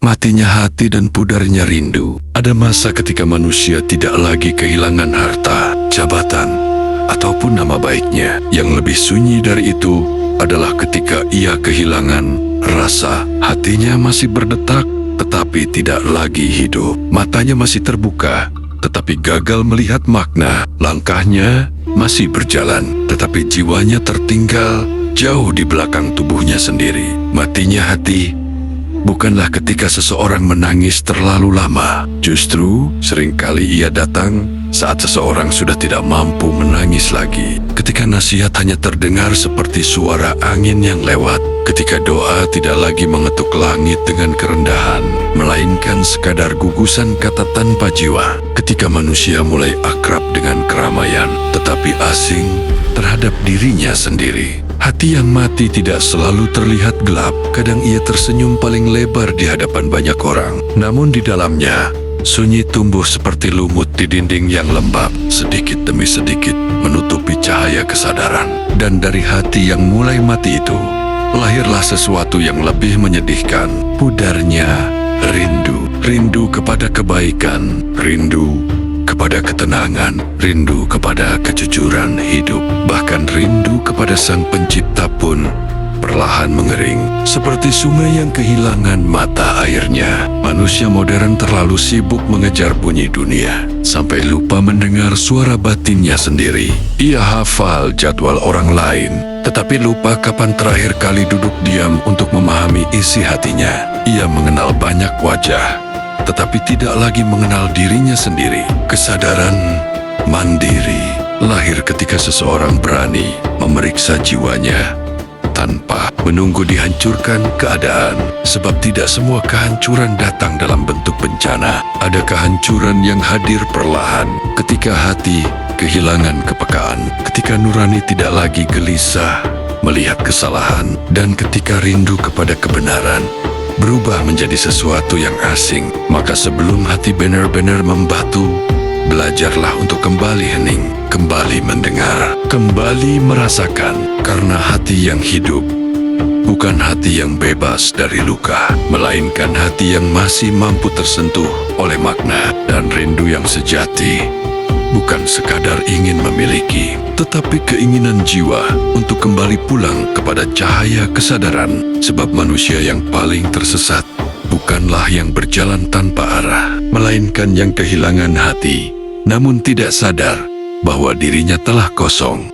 matinya hati dan pudarnya rindu. Ada masa ketika manusia tidak lagi kehilangan harta, jabatan, ataupun nama baiknya. Yang lebih sunyi dari itu adalah ketika ia kehilangan rasa. Hatinya masih berdetak, tetapi tidak lagi hidup. Matanya masih terbuka, tetapi gagal melihat makna. Langkahnya masih berjalan, tetapi jiwanya tertinggal jauh di belakang tubuhnya sendiri. Matinya hati bukanlah ketika seseorang menangis terlalu lama. Justru seringkali ia datang saat seseorang sudah tidak mampu menangis lagi. Ketika nasihat hanya terdengar seperti suara angin yang lewat. Ketika doa tidak lagi mengetuk langit dengan kerendahan, melainkan sekadar gugusan kata tanpa jiwa. Ketika manusia mulai akrab dengan keramaian, tetapi asing terhadap dirinya sendiri. Hati yang mati tidak selalu terlihat gelap. Kadang ia tersenyum paling lebar di hadapan banyak orang. Namun di dalamnya, sunyi tumbuh seperti lumut di dinding yang lembab, sedikit demi sedikit menutupi cahaya kesadaran. Dan dari hati yang mulai mati itu, lahirlah sesuatu yang lebih menyedihkan. Pudarnya rindu. Rindu kepada kebaikan, rindu kepada ketenangan, rindu kepada kejujuran hidup. Bahkan rindu kepada Sang Pencipta pun perlahan mengering, seperti sungai yang kehilangan mata airnya. Manusia modern terlalu sibuk mengejar bunyi dunia, sampai lupa mendengar suara batinnya sendiri. Ia hafal jadwal orang lain, tetapi lupa kapan terakhir kali duduk diam untuk memahami isi hatinya. Ia mengenal banyak wajah, tetapi tidak lagi mengenal dirinya sendiri. Kesadaran mandiri lahir ketika seseorang berani memeriksa jiwanya tanpa menunggu dihancurkan keadaan. Sebab tidak semua kehancuran datang dalam bentuk bencana. Ada kehancuran yang hadir perlahan ketika hati kehilangan kepekaan, ketika nurani tidak lagi gelisah melihat kesalahan, dan ketika rindu kepada kebenaran berubah menjadi sesuatu yang asing. Maka sebelum hati benar-benar membatu, belajarlah untuk kembali hening, kembali mendengar, kembali merasakan. Karena hati yang hidup bukan hati yang bebas dari luka, melainkan hati yang masih mampu tersentuh oleh makna. Dan rindu yang sejati bukan sekadar ingin memiliki, tetapi keinginan jiwa untuk kembali pulang kepada cahaya kesadaran. Sebab manusia yang paling tersesat bukanlah yang berjalan tanpa arah, melainkan yang kehilangan hati namun tidak sadar bahwa dirinya telah kosong.